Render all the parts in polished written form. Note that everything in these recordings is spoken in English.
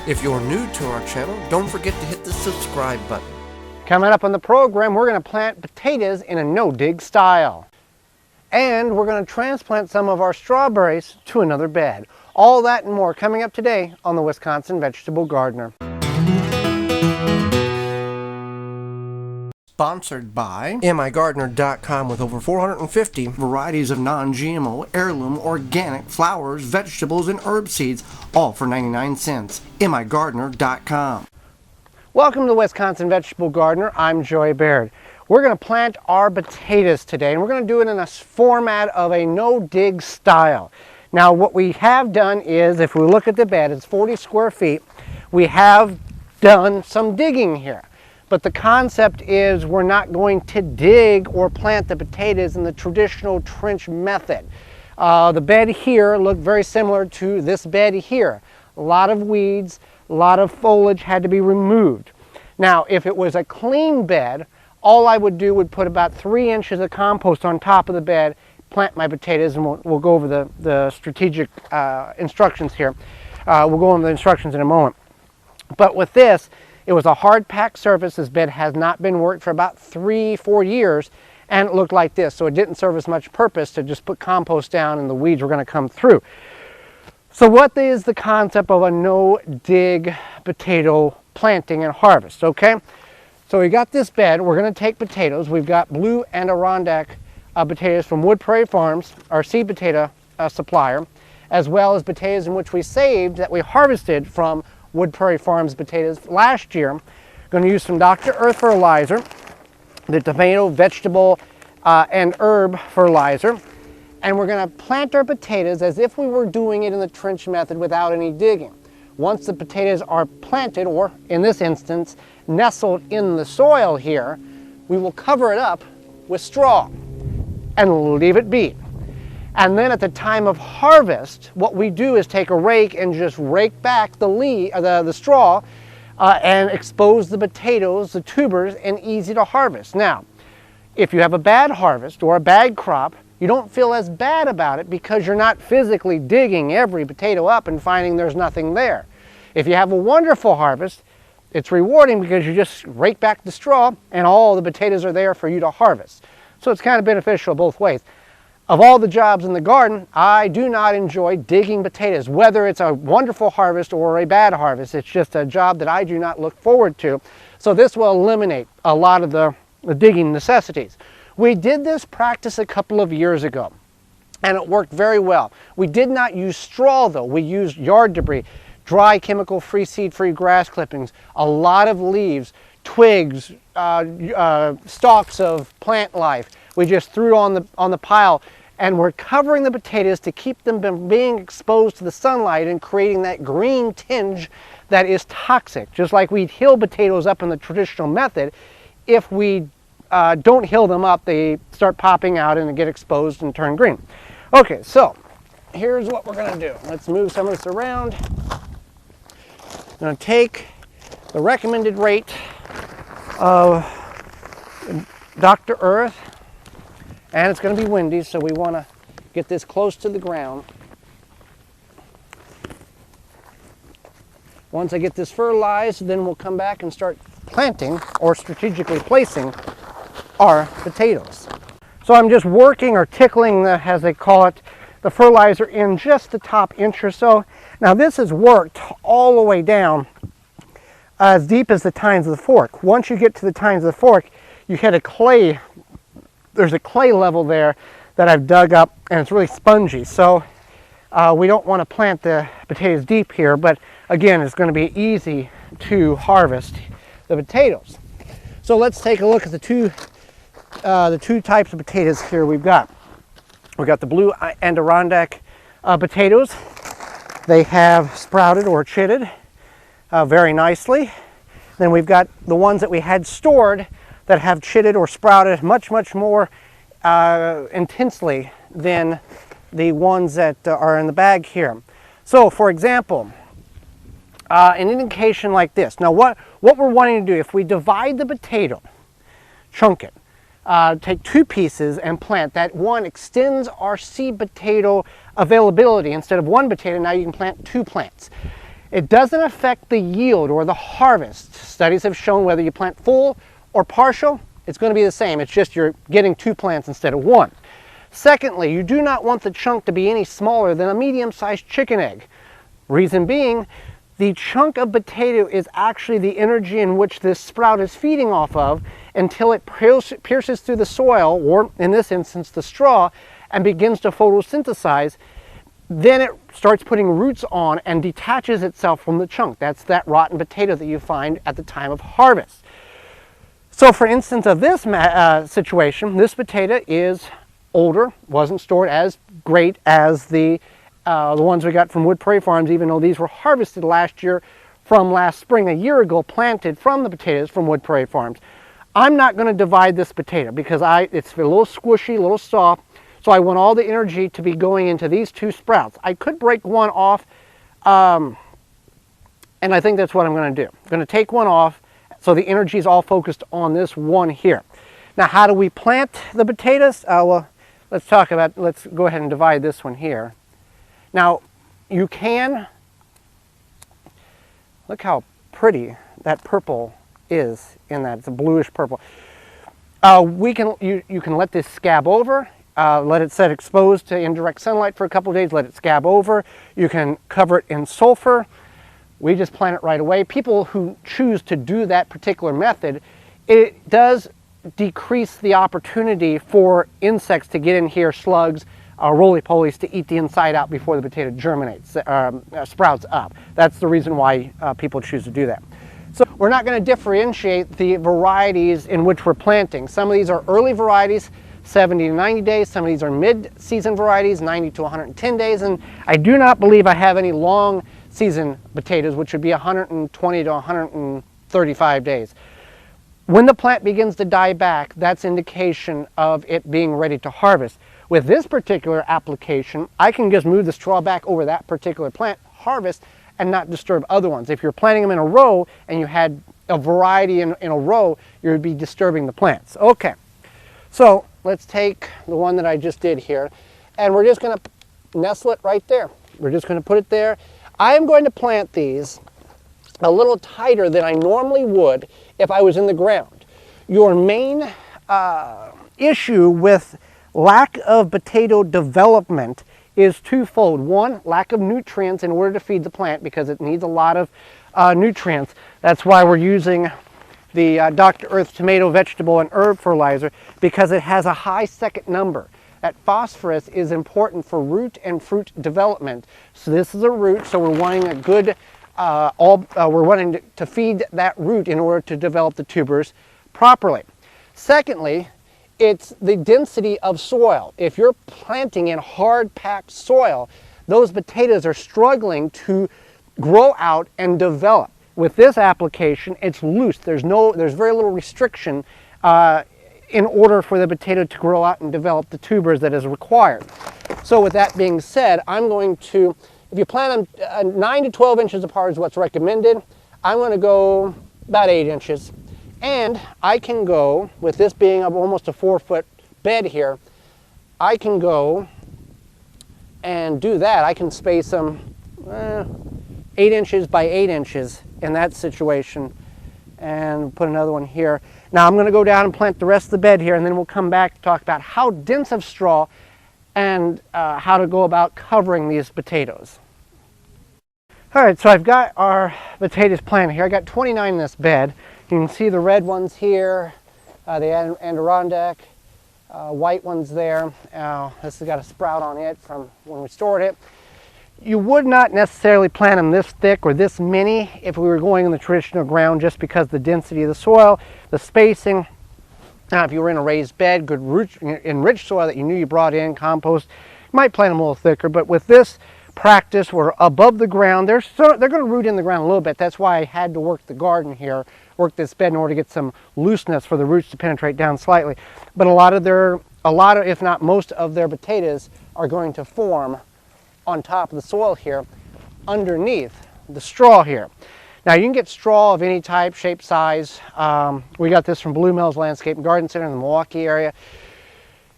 If you're new to our channel, don't forget to hit the subscribe button. Coming up on the program, we're going to plant potatoes in a no-dig style. And we're going to transplant some of our strawberries to another bed. All that and more coming up today on the Wisconsin Vegetable Gardener. Sponsored by migardener.com, with over 450 varieties of non-GMO, heirloom, organic flowers, vegetables, and herb seeds, all for 99 cents. migardener.com. Welcome to the Wisconsin Vegetable Gardener. I'm Joy Baird. We're going to plant our potatoes today, and we're going to do it in a format of a no-dig style. Now, what we have done is, if we look at the bed, it's 40 square feet. We have done some digging here. But the concept is we're not going to dig or plant the potatoes in the traditional trench method. The bed here looked very similar to this bed here. A lot of weeds, a lot of foliage had to be removed. Now, if it was a clean bed, all I would do would put about 3 inches of compost on top of the bed, plant my potatoes, and we'll go over the strategic instructions here. We'll go over the instructions in a moment. But with this, it was a hard packed surface. This bed has not been worked for about 3-4 years, and it looked like this. So it didn't serve as much purpose to just put compost down and the weeds were going to come through. So what is the concept of a no-dig potato planting and harvest, okay? So we got this bed. We're going to take potatoes. We've got blue and Adirondack potatoes from Wood Prairie Farms, our seed potato supplier, as well as potatoes in which we saved that we harvested from Wood Prairie Farms potatoes last year. Going to use some Dr. Earth fertilizer, the tomato, vegetable, and herb fertilizer, and we're going to plant our potatoes as if we were doing it in the trench method without any digging. Once the potatoes are planted, or in this instance, nestled in the soil here, we will cover it up with straw and leave it be. And then at the time of harvest, what we do is take a rake and just rake back the straw and expose the potatoes, the tubers, and easy to harvest. Now, if you have a bad harvest or a bad crop, you don't feel as bad about it because you're not physically digging every potato up and finding there's nothing there. If you have a wonderful harvest, it's rewarding because you just rake back the straw and all the potatoes are there for you to harvest. So it's kind of beneficial both ways. Of all the jobs in the garden, I do not enjoy digging potatoes, whether it's a wonderful harvest or a bad harvest. It's just a job that I do not look forward to. So this will eliminate a lot of the digging necessities. We did this practice a couple of years ago, and it worked very well. We did not use straw, though. We used yard debris, dry, chemical-free, seed-free grass clippings, a lot of leaves, twigs, stalks of plant life. We just threw on the pile, and we're covering the potatoes to keep them from being exposed to the sunlight and creating that green tinge that is toxic. Just like we'd hill potatoes up in the traditional method, if we don't hill them up, they start popping out and get exposed and turn green. Okay, so here's what we're going to do. Let's move some of this around. I'm going to take the recommended rate of Dr. Earth, and it's going to be windy, so we want to get this close to the ground. Once I get this fertilized, then we'll come back and start planting or strategically placing our potatoes. So I'm just working or tickling, as they call it, the fertilizer in just the top inch or so. Now this has worked all the way down as deep as the tines of the fork. Once you get to the tines of the fork, you hit a clay. There's a clay level there that I've dug up, and it's really spongy. So we don't want to plant the potatoes deep here, but again, it's going to be easy to harvest the potatoes. So let's take a look at the two types of potatoes here we've got. We've got the blue and Adirondack potatoes. They have sprouted or chitted very nicely. Then we've got the ones that we had stored that have chitted or sprouted much more intensely than the ones that are in the bag here. So for example, an indication like this. Now what we're wanting to do, if we divide the potato, chunk it, take 2 pieces and plant, that one extends our seed potato availability. Instead of 1 potato, now you can plant 2 plants. It doesn't affect the yield or the harvest. Studies have shown whether you plant full or partial, it's going to be the same. It's just you're getting 2 plants instead of 1. Secondly, you do not want the chunk to be any smaller than a medium-sized chicken egg. Reason being, the chunk of potato is actually the energy in which this sprout is feeding off of until it pierces through the soil, or in this instance the straw, and begins to photosynthesize. Then it starts putting roots on and detaches itself from the chunk. That's that rotten potato that you find at the time of harvest. So for instance of this situation, this potato is older, wasn't stored as great as the ones we got from Wood Prairie Farms, even though these were harvested last year from last spring, a year ago, planted from the potatoes from Wood Prairie Farms. I'm not going to divide this potato because it's a little squishy, a little soft. So I want all the energy to be going into these 2 sprouts. I could break one off, and I think that's what I'm going to do. I'm going to take one off so the energy is all focused on this one here. Now, how do we plant the potatoes? Well, let's go ahead and divide this one here. Now, you can, look how pretty that purple is in that. It's a bluish purple. You can let this scab over. Let it set exposed to indirect sunlight for a couple of days, let it scab over. You can cover it in sulfur. We just plant it right away. People who choose to do that particular method, it does decrease the opportunity for insects to get in here, slugs, roly-polies, to eat the inside out before the potato germinates, sprouts up. That's the reason why people choose to do that. So we're not going to differentiate the varieties in which we're planting. Some of these are early varieties, 70 to 90 days. Some of these are mid-season varieties, 90 to 110 days. And I do not believe I have any long season potatoes, which would be 120 to 135 days. When the plant begins to die back, that's indication of it being ready to harvest. With this particular application, I can just move the straw back over that particular plant, harvest, and not disturb other ones. If you're planting them in a row and you had a variety in a row, you would be disturbing the plants. Okay, so let's take the one that I just did here, and we're just going to nestle it right there. We're just going to put it there. I am going to plant these a little tighter than I normally would if I was in the ground. Your main issue with lack of potato development is twofold. One, lack of nutrients in order to feed the plant, because it needs a lot of nutrients. That's why we're using the Dr. Earth tomato, vegetable, and herb fertilizer, because it has a high second number. That phosphorus is important for root and fruit development. So this is a root, so we're wanting a good, we're wanting to feed that root in order to develop the tubers properly. Secondly, it's the density of soil. If you're planting in hard packed soil, those potatoes are struggling to grow out and develop. With this application, it's loose. There's very little restriction in order for the potato to grow out and develop the tubers that is required. So with that being said, I'm going to, if you plant them 9 to 12 inches apart is what's recommended. I'm going to go about 8 inches. And I can go, with this being almost a 4-foot bed here, I can go and do that. I can space them 8 inches by 8 inches in that situation, and put another one here. Now I'm going to go down and plant the rest of the bed here, and then we'll come back to talk about how dense of straw and how to go about covering these potatoes. All right, so I've got our potatoes planted here. I got 29 in this bed. You can see the red ones here, the Adirondack, white ones there. This has got a sprout on it from when we stored it. You would not necessarily plant them this thick or this many if we were going in the traditional ground, just because the density of the soil, the spacing. Now, if you were in a raised bed, good root, enriched soil that you knew you brought in, compost, you might plant them a little thicker. But with this practice, we're above the ground. They're going to root in the ground a little bit. That's why I had to work the garden here, work this bed in order to get some looseness for the roots to penetrate down slightly. But a lot of, if not most of their potatoes are going to form on top of the soil here, underneath the straw here. Now you can get straw of any type, shape, size. We got this from Blue Mills Landscape and Garden Center in the Milwaukee area.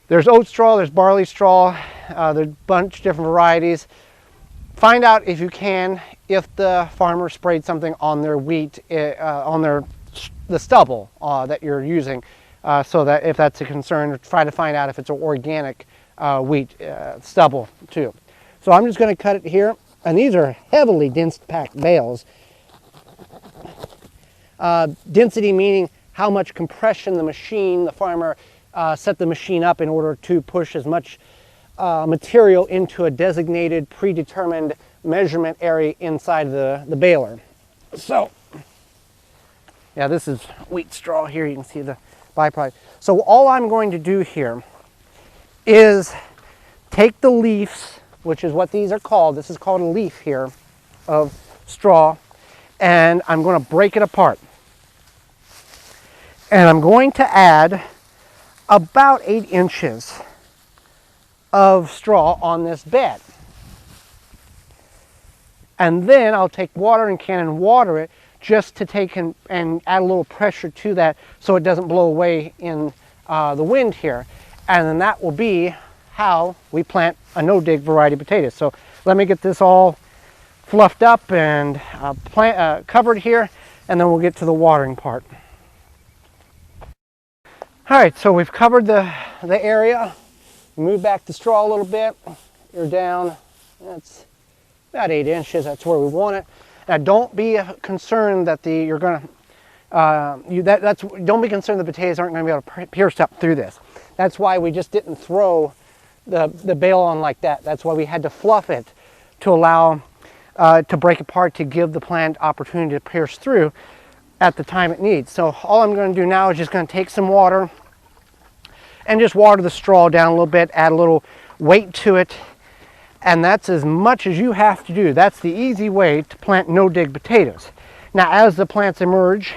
There's oat straw, there's barley straw, there's a bunch of different varieties. find out if you can, if the farmer sprayed something on their wheat, on the stubble that you're using, so that if that's a concern, try to find out if it's an organic wheat stubble too. So I'm just going to cut it here, and these are heavily dense packed bales. Density meaning how much compression the farmer set the machine up in order to push as much material into a designated, predetermined measurement area inside the baler. So, yeah, this is wheat straw here. You can see the byproduct. So all I'm going to do here is take the leaves, which is what these are called. This is called a leaf here of straw, and I'm going to break it apart. And I'm going to add about 8 inches of straw on this bed. And then I'll take watering can and water it just to take and add a little pressure to that so it doesn't blow away in the wind here. And then that will be how we plant a no-dig variety of potatoes. So let me get this all fluffed up and covered here, and then we'll get to the watering part. All right, so we've covered the area. Move back the straw a little bit. You're down, that's about 8 inches. That's where we want it. Now, don't be concerned that don't be concerned the potatoes aren't going to be able to pierce up through this. That's why we just didn't throw the bale on like that. That's why we had to fluff it to allow to break apart, to give the plant opportunity to pierce through at the time it needs. So all I'm going to do now is just going to take some water and just water the straw down a little bit, add a little weight to it, and that's as much as you have to do. That's the easy way to plant no-dig potatoes. Now, as the plants emerge,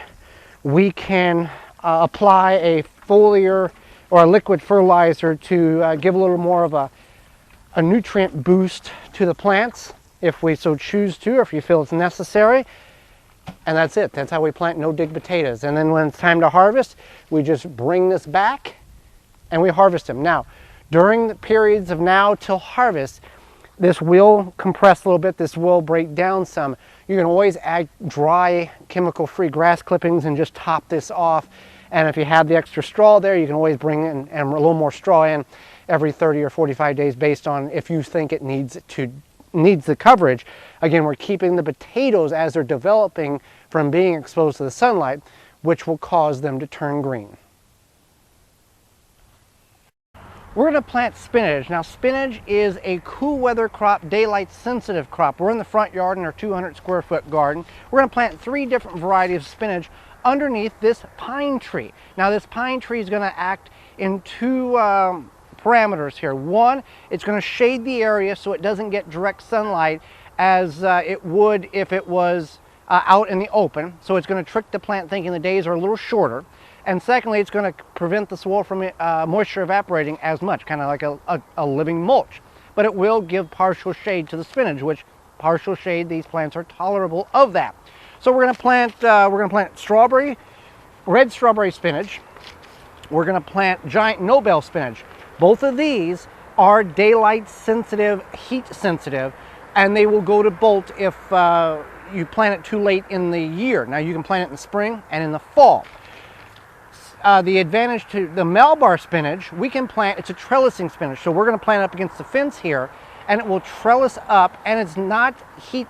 we can apply a foliar or a liquid fertilizer to give a little more of a nutrient boost to the plants, if we so choose to, or if you feel it's necessary. And that's it. That's how we plant no-dig potatoes. And then when it's time to harvest, we just bring this back and we harvest them. Now, during the periods of now till harvest, this will compress a little bit. This will break down some. You can always add dry, chemical-free grass clippings and just top this off. And if you have the extra straw there, you can always bring in and a little more straw in every 30 or 45 days based on if you think it needs the coverage. Again, we're keeping the potatoes as they're developing from being exposed to the sunlight, which will cause them to turn green. We're going to plant spinach. Now, spinach is a cool weather crop, daylight sensitive crop. We're in the front yard in our 200 square foot garden. We're going to plant 3 different varieties of spinach underneath this pine tree. Now, this pine tree is going to act in 2 parameters here. One, it's going to shade the area so it doesn't get direct sunlight as it would if it was out in the open. So it's going to trick the plant thinking the days are a little shorter. And secondly, it's going to prevent the soil from moisture evaporating as much, kind of like a living mulch. But it will give partial shade to the spinach, which partial shade, these plants are tolerable of that. So we're going to plant strawberry, red strawberry spinach. We're going to plant giant no-bell spinach. Both of these are daylight sensitive, heat sensitive, and they will go to bolt if you plant it too late in the year. Now, you can plant it in the spring and in the fall. The advantage to the Malabar spinach, we can plant, it's a trellising spinach, so we're going to plant it up against the fence here, and it will trellis up, and it's not heat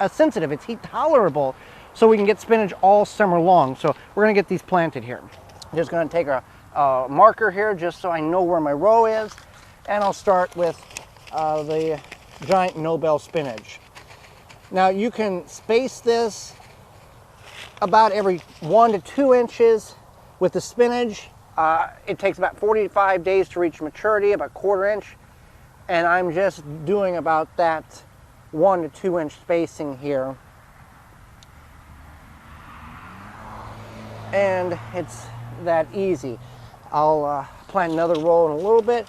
sensitive, it's heat tolerable, so we can get spinach all summer long. So we're going to get these planted here. I'm just going to take a marker here just so I know where my row is, and I'll start with the giant no-bell spinach. Now, you can space this about every 1 to 2 inches. With the spinach, it takes about 45 days to reach maturity, about 1/4 inch, and I'm just doing about that 1 to 2 inch spacing here. And it's that easy. I'll plant another row in a little bit,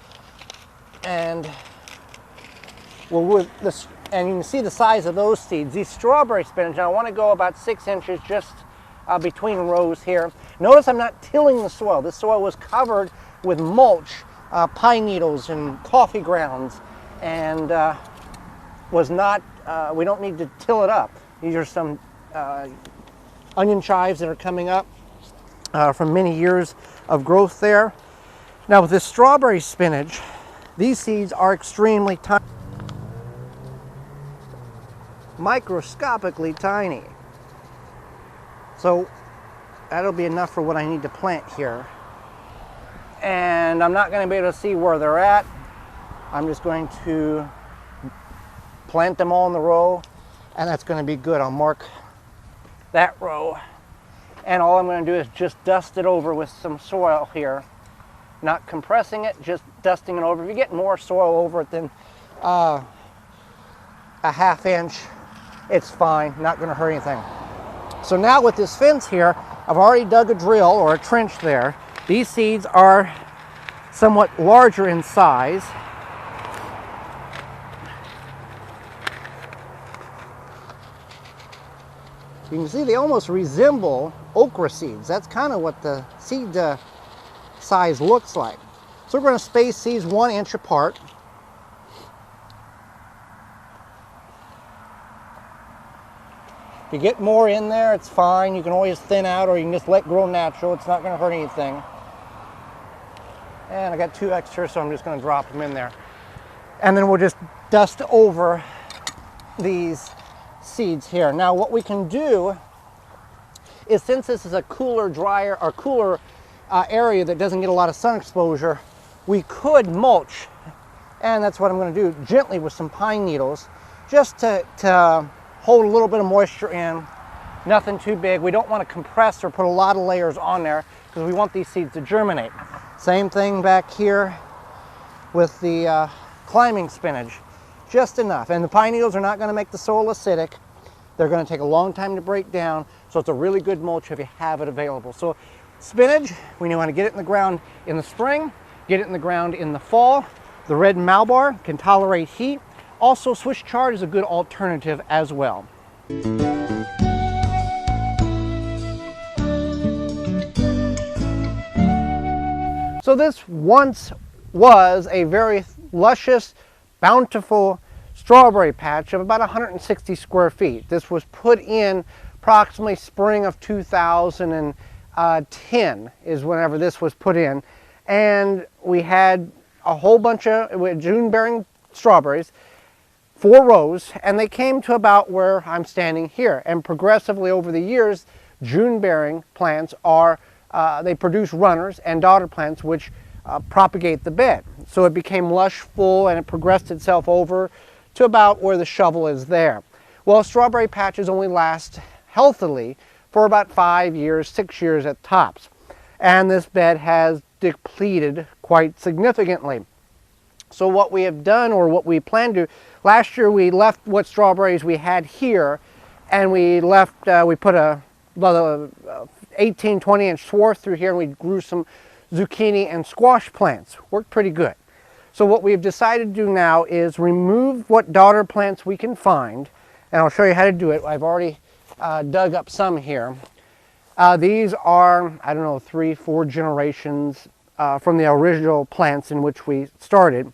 and with this, and you can see the size of those seeds. These strawberry spinach, I want to go about 6 inches just between rows here. Notice I'm not tilling the soil. This soil was covered with mulch, pine needles and coffee grounds, and was not we don't need to till it up. These are some onion chives that are coming up from many years of growth there. Now with this strawberry spinach, these seeds are extremely tiny, microscopically tiny. So that'll be enough for what I need to plant here. And I'm not going to be able to see where they're at. I'm just going to plant them all in the row, and that's going to be good. I'll mark that row. And all I'm going to do is just dust it over with some soil here. Not compressing it, just dusting it over. If you get more soil over it than a ½ inch, it's fine, not going to hurt anything. So now with this fence here, I've already dug a drill or a trench there. These seeds are somewhat larger in size. You can see they almost resemble okra seeds. That's kind of what the seed size looks like. So we're going to space these 1 inch apart. If you get more in there, it's fine. You can always thin out, or you can just let grow natural. It's not going to hurt anything. And I got 2 extra, so I'm just going to drop them in there. And then we'll just dust over these seeds here. Now what we can do is, since this is a cooler, drier, or cooler area that doesn't get a lot of sun exposure, we could mulch. And that's what I'm going to do, gently with some pine needles, just to hold a little bit of moisture in. Nothing too big. We don't want to compress or put a lot of layers on there because we want these seeds to germinate. Same thing back here with the climbing spinach. Just enough. And the pine needles are not going to make the soil acidic. They're going to take a long time to break down, so it's a really good mulch if you have it available. So spinach, we know how to get it in the ground in the spring, get it in the ground in the fall. The red Malabar can tolerate heat. Also, Swiss chard is a good alternative as well. So this once was a very luscious, bountiful strawberry patch of about 160 square feet. This was put in approximately spring of 2010 is whenever this was put in. And we had a whole bunch of June-bearing strawberries, 4 rows, and they came to about where I'm standing here. And progressively over the years, June-bearing plants are, they produce runners and daughter plants which propagate the bed. So it became lush, full, and it progressed itself over to about where the shovel is there. Well, strawberry patches only last healthily for about 5 years, 6 years at tops. And this bed has depleted quite significantly. So what we have done, or what we plan to, last year we left what strawberries we had here, and we left, we put a 18, 20 inch swath through here, and we grew some zucchini and squash plants. Worked pretty good. So what we've decided to do now is remove what daughter plants we can find, and I'll show you how to do it. I've already dug up some here. These are, I don't know, 3, 4 generations from the original plants in which we started.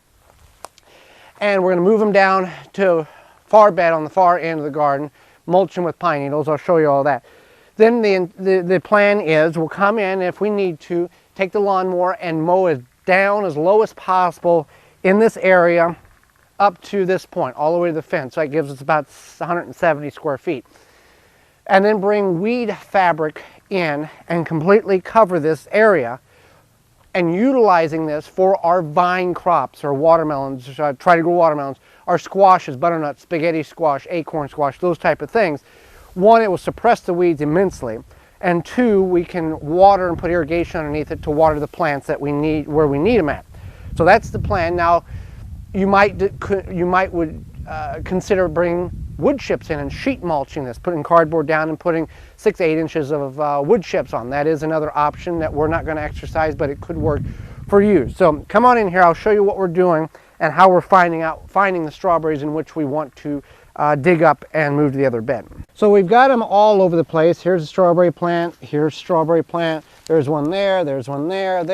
And we're going to move them down to far bed on the far end of the garden, mulch them with pine needles. I'll show you all that. Then the plan is we'll come in, if we need to, take the lawnmower and mow it down as low as possible in this area up to this point, all the way to the fence. So that gives us about 170 square feet. And then bring weed fabric in and completely cover this area, and utilizing this for our vine crops, or watermelons, try to grow watermelons, our squashes, butternut, spaghetti squash, acorn squash, those type of things. 1, it will suppress the weeds immensely, and 2, we can water and put irrigation underneath it to water the plants that we need, where we need them at. So that's the plan. Now, you might consider bringing wood chips in and sheet mulching this, putting cardboard down and putting 6 to 8 inches of wood chips on. That is another option that we're not going to exercise, but it could work for you. So come on in here, I'll show you what we're doing and how we're finding the strawberries in which we want to dig up and move to the other bed. So we've got them all over the place. Here's a strawberry plant, here's a strawberry plant, there's one there, there's one there,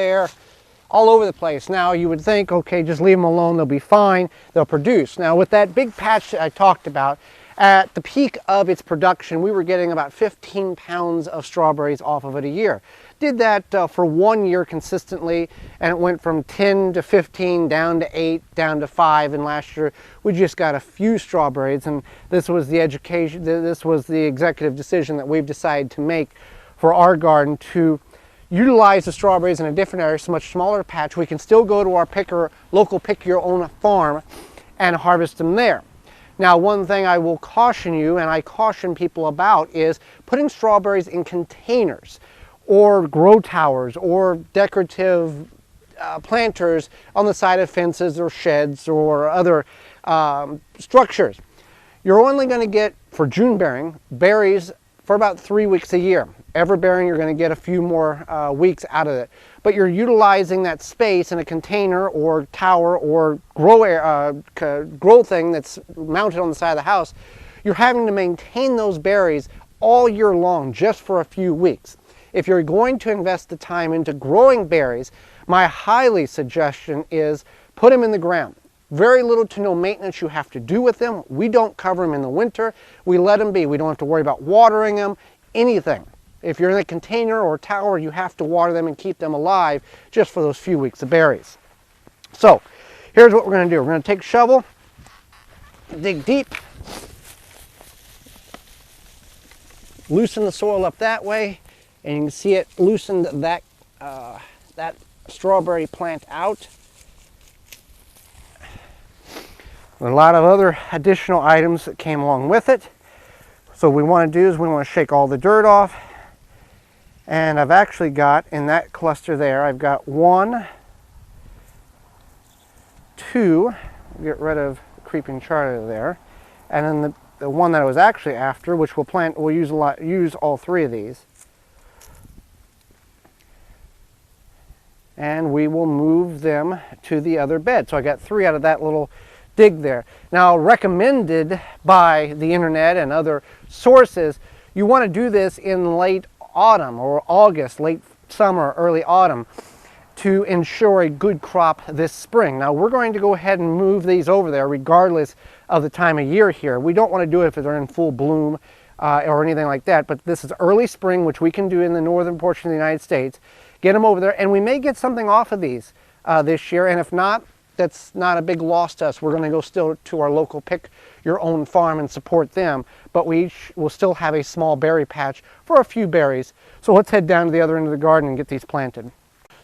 all over the place. Now you would think, okay, just leave them alone, they'll be fine, they'll produce. Now with that big patch that I talked about, at the peak of its production, we were getting about 15 pounds of strawberries off of it a year. Did that for 1 year consistently, and it went from 10 to 15 down to 8 down to 5, and last year we just got a few strawberries, and this was the executive decision that we've decided to make for our garden, to utilize the strawberries in a different area, so much smaller patch. We can still go to our local pick your own farm and harvest them there. Now, one thing I will caution you, and I caution people about, is putting strawberries in containers or grow towers or decorative planters on the side of fences or sheds or other structures. You're only going to get, for June bearing, berries for about 3 weeks a year. Ever bearing, you're going to get a few more weeks out of it. But you're utilizing that space in a container or tower or grow thing that's mounted on the side of the house. You're having to maintain those berries all year long just for a few weeks. If you're going to invest the time into growing berries, my highly suggestion is put them in the ground. Very little to no maintenance you have to do with them. We don't cover them in the winter. We let them be. We don't have to worry about watering them, anything. If you're in a container or tower, you have to water them and keep them alive just for those few weeks of berries. So here's what we're going to do. We're going to take a shovel, dig deep, loosen the soil up that way, and you can see it loosened that strawberry plant out. A lot of other additional items that came along with it. So what we want to do is we want to shake all the dirt off. And I've actually got, in that cluster there, I've got 1, 2, get rid of the creeping charter there, and then the one that I was actually after, which we'll use all 3 of these. And we will move them to the other bed. So I got 3 out of that little dig there. Now, recommended by the internet and other sources, you want to do this in late autumn or August, late summer, early autumn, to ensure a good crop this spring. Now, we're going to go ahead and move these over there regardless of the time of year here. We don't want to do it if they're in full bloom or anything like that, but this is early spring, which we can do in the northern portion of the United States. Get them over there, and we may get something off of these this year, and if not, that's not a big loss to us. We're going to go still to our local pick your own farm and support them, but we will still have a small berry patch for a few berries. So let's head down to the other end of the garden and get these planted.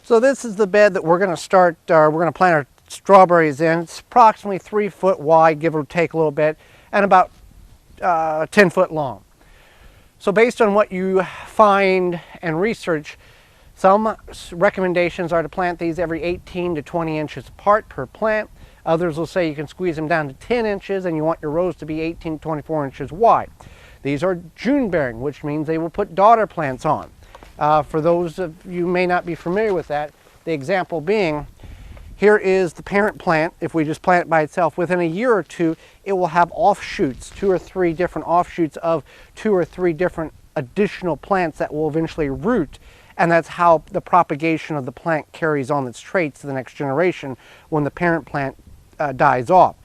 So this is the bed that we're going to start, we're going to plant our strawberries in. It's approximately 3 foot wide, give or take a little bit, and about 10 foot long. So based on what you find and research, some recommendations are to plant these every 18 to 20 inches apart per plant. Others will say you can squeeze them down to 10 inches and you want your rows to be 18 to 24 inches wide. These are June bearing, which means they will put daughter plants on. For those of you who may not be familiar with that, the example being, here is the parent plant. If we just plant it by itself, within a year or two, it will have offshoots, 2 or 3 different offshoots of 2 or 3 different additional plants that will eventually root. And that's how the propagation of the plant carries on its traits to the next generation when the parent plant dies off.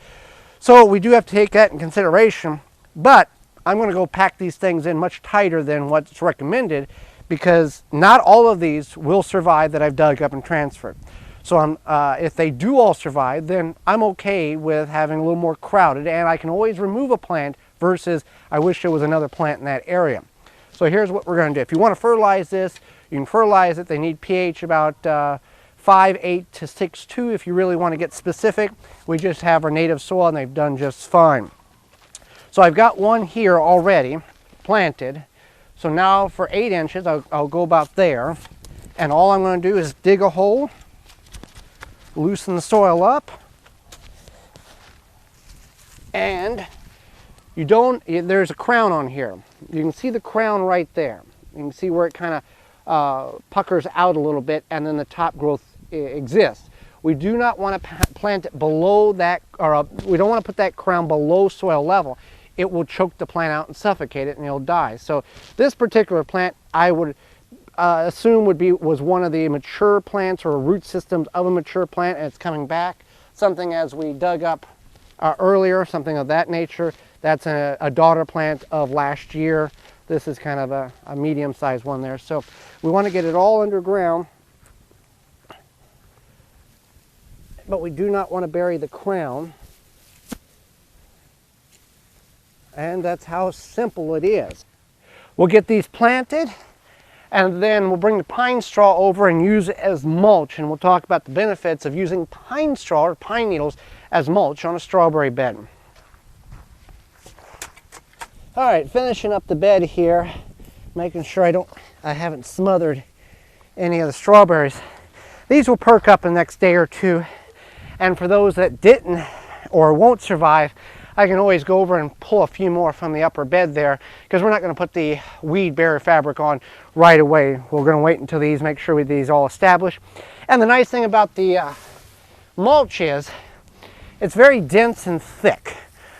So we do have to take that in consideration, but I'm going to go pack these things in much tighter than what's recommended, because not all of these will survive that I've dug up and transferred. So if they do all survive, then I'm okay with having a little more crowded, and I can always remove a plant versus I wish there was another plant in that area. So here's what we're going to do. If you want to fertilize this, you can fertilize it. They need pH about 5.8 to 6.2 if you really want to get specific. We just have our native soil and they've done just fine. So I've got one here already planted. So now for 8 inches, I'll go about there. And all I'm going to do is dig a hole, loosen the soil up, and there's a crown on here. You can see the crown right there. You can see where it kind of puckers out a little bit, and then the top growth exists. We do not want to plant it below that, or we don't want to put that crown below soil level. It will choke the plant out and suffocate it, and it'll die. So this particular plant, I would assume was one of the mature plants or root systems of a mature plant, and it's coming back. Something as we dug up earlier, something of that nature. That's a daughter plant of last year. This is kind of a medium-sized one there. So we want to get it all underground, but we do not want to bury the crown. And that's how simple it is. We'll get these planted, and then we'll bring the pine straw over and use it as mulch. And we'll talk about the benefits of using pine straw or pine needles as mulch on a strawberry bed. All right, finishing up the bed here, making sure I haven't smothered any of the strawberries. These will perk up the next day or two, and for those that didn't or won't survive, I can always go over and pull a few more from the upper bed there, because we're not going to put the weed barrier fabric on right away. We're going to wait until make sure these all establish. And the nice thing about the mulch is it's very dense and thick,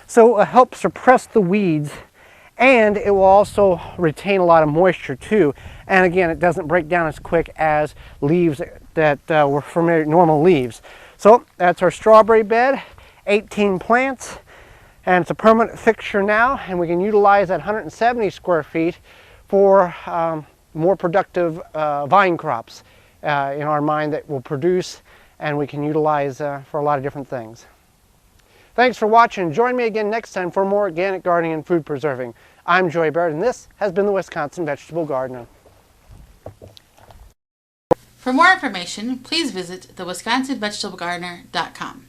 so it helps suppress the weeds, and it will also retain a lot of moisture too. And again, it doesn't break down as quick as leaves that were familiar, normal leaves. So that's our strawberry bed, 18 plants, and it's a permanent fixture now, and we can utilize that 170 square feet for more productive vine crops in our mind that will produce and we can utilize for a lot of different things. Thanks for watching. Join me again next time for more organic gardening and food preserving. I'm Joy Baird, and this has been the Wisconsin Vegetable Gardener. For more information, please visit thewisconsinvegetablegardener.com.